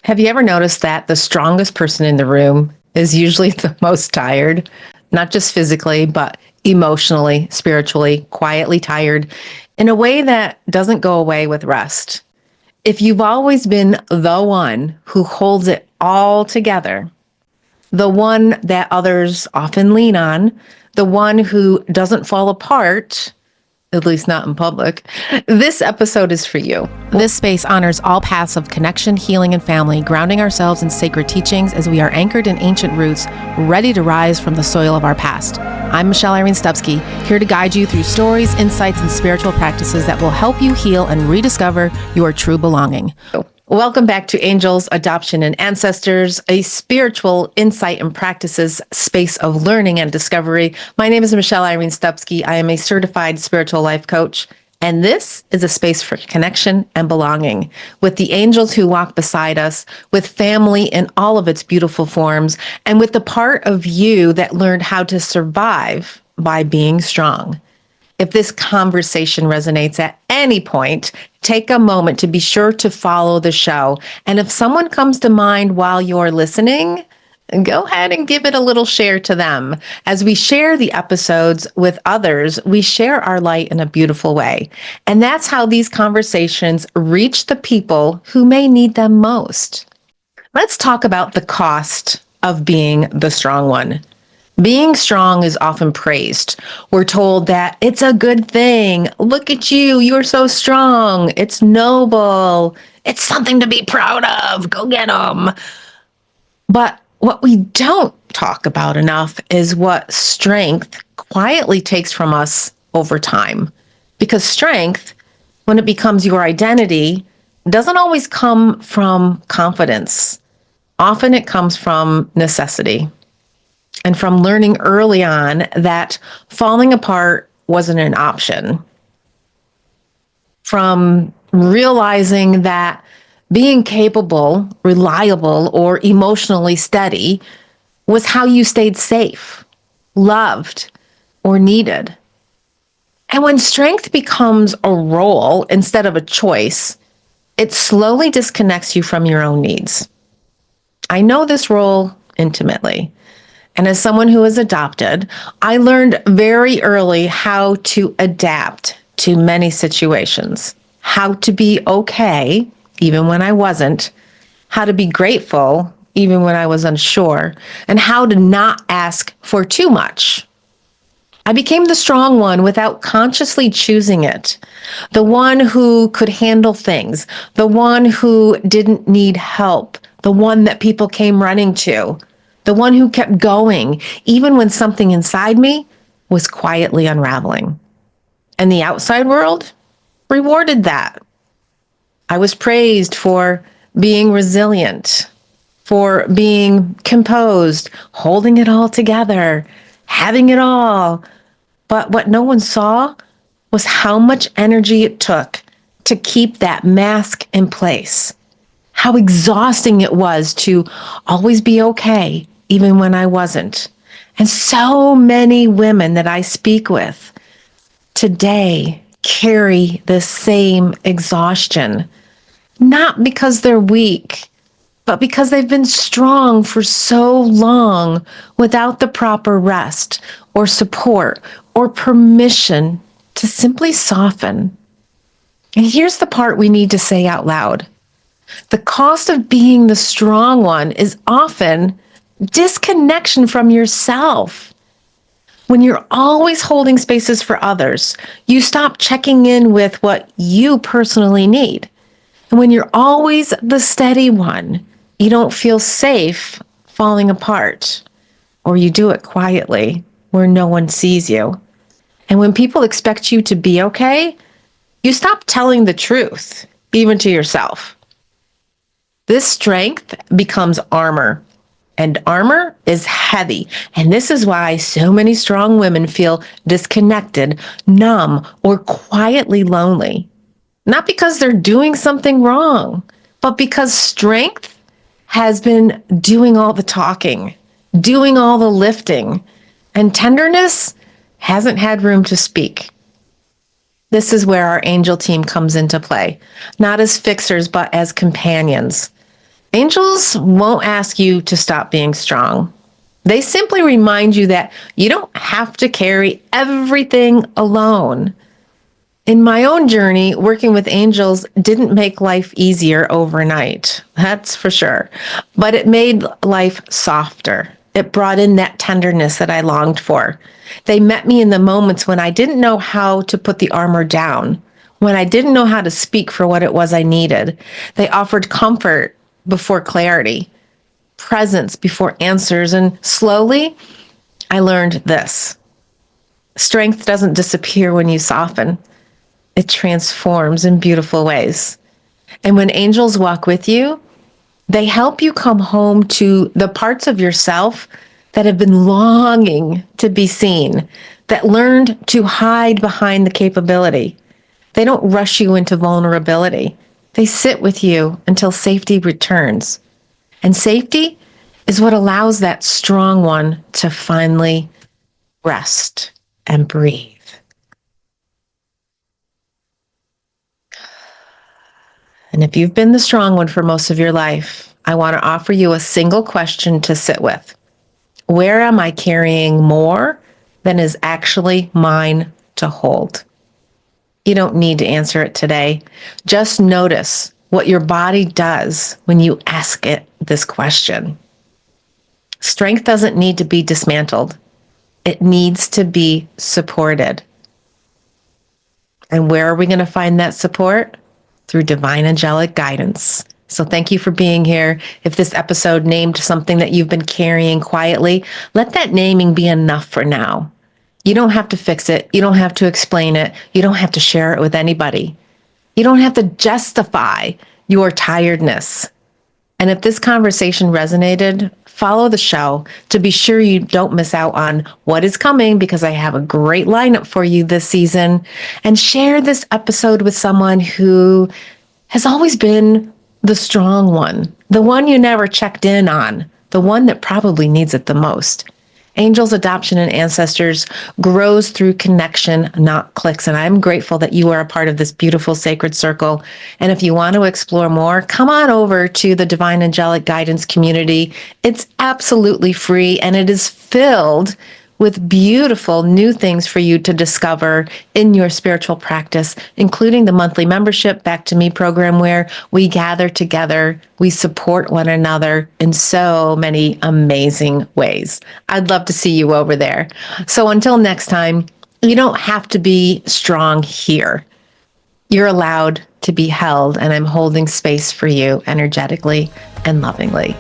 Have you ever noticed that the strongest person in the room is usually the most tired? Not just physically, but emotionally, spiritually, quietly tired in a way that doesn't go away with rest. If you've always been the one who holds it all together, the one that others often lean on, the one who doesn't fall apart, at least not in public, this episode is for you. This space honors all paths of connection, healing, and family, grounding ourselves in sacred teachings as we are anchored in ancient roots, ready to rise from the soil of our past. I'm Irene Stupski, here to guide you through stories, insights, and spiritual practices that will help you heal and rediscover your true belonging. Welcome back to Angels, Adoption, and Ancestors, a spiritual insight and practices space of learning and discovery. My name is Irene Stupski. I am a certified spiritual life coach, and this is a space for connection and belonging with the angels who walk beside us, with family in all of its beautiful forms, and with the part of you that learned how to survive by being strong. If this conversation resonates at any point, take a moment to be sure to follow the show. And if someone comes to mind while you're listening, go ahead and give it a little share to them. As we share the episodes with others, we share our light in a beautiful way. And that's how these conversations reach the people who may need them most. Let's talk about the cost of being the strong one. Being strong is often praised. We're told that it's a good thing. Look at you. You're so strong. It's noble. It's something to be proud of. Go get them. But what we don't talk about enough is what strength quietly takes from us over time. Because strength, when it becomes your identity, doesn't always come from confidence. Often it comes from necessity. And from learning early on that falling apart wasn't an option. From realizing that being capable, reliable, or emotionally steady was how you stayed safe, loved, or needed. And when strength becomes a role instead of a choice, it slowly disconnects you from your own needs. I know this role intimately. And as someone who is adopted, I learned very early how to adapt to many situations, how to be okay, even when I wasn't, how to be grateful, even when I was unsure, and how to not ask for too much. I became the strong one without consciously choosing it, the one who could handle things, the one who didn't need help, the one that people came running to. The one who kept going, even when something inside me was quietly unraveling. And the outside world rewarded that. I was praised for being resilient, for being composed, holding it all together, having it all. But what no one saw was how much energy it took to keep that mask in place. How exhausting it was to always be okay, even when I wasn't. And so many women that I speak with today carry the same exhaustion, not because they're weak, but because they've been strong for so long without the proper rest or support or permission to simply soften. And here's the part we need to say out loud. The cost of being the strong one is often disconnection from yourself. When you're always holding spaces for others, you stop checking in with what you personally need. And when you're always the steady one, you don't feel safe falling apart, or you do it quietly where no one sees you. And when people expect you to be okay, you stop telling the truth, even to yourself. This strength becomes armor. And armor is heavy. And this is why so many strong women feel disconnected, numb, or quietly lonely. Not because they're doing something wrong, but because strength has been doing all the talking, doing all the lifting, and tenderness hasn't had room to speak. This is where our angel team comes into play, not as fixers, but as companions. Angels won't ask you to stop being strong. They simply remind you that you don't have to carry everything alone. In my own journey, working with angels didn't make life easier overnight. That's for sure. But it made life softer. It brought in that tenderness that I longed for. They met me in the moments when I didn't know how to put the armor down, when I didn't know how to speak for what it was I needed. They offered comfort before clarity, presence before answers, and slowly I learned this. Strength doesn't disappear when you soften. It transforms in beautiful ways. And when angels walk with you, they help you come home to the parts of yourself that have been longing to be seen, that learned to hide behind the capability. They don't rush you into vulnerability. They sit with you until safety returns. And safety is what allows that strong one to finally rest and breathe. And if you've been the strong one for most of your life, I want to offer you a single question to sit with. Where am I carrying more than is actually mine to hold? You don't need to answer it today. Just notice what your body does when you ask it this question. Strength doesn't need to be dismantled. It needs to be supported. And where are we going to find that support? Through divine angelic guidance. So thank you for being here. If this episode named something that you've been carrying quietly, let that naming be enough for now. You don't have to fix it. You don't have to explain it. You don't have to share it with anybody. You don't have to justify your tiredness. And if this conversation resonated, follow the show to be sure you don't miss out on what is coming, because I have a great lineup for you this season. And share this episode with someone who has always been the strong one, the one you never checked in on, the one that probably needs it the most. Angels, adoption, and ancestors grows through connection, not clicks. And I'm grateful that you are a part of this beautiful sacred circle. And if you want to explore more, come on over to the Divine Angelic Guidance community. It's absolutely free, and it is filled with beautiful new things for you to discover in your spiritual practice, including the monthly membership Back to Me program, where we gather together, we support one another in so many amazing ways. I'd love to see you over there. So until next time, you don't have to be strong here. You're allowed to be held, and I'm holding space for you energetically and lovingly.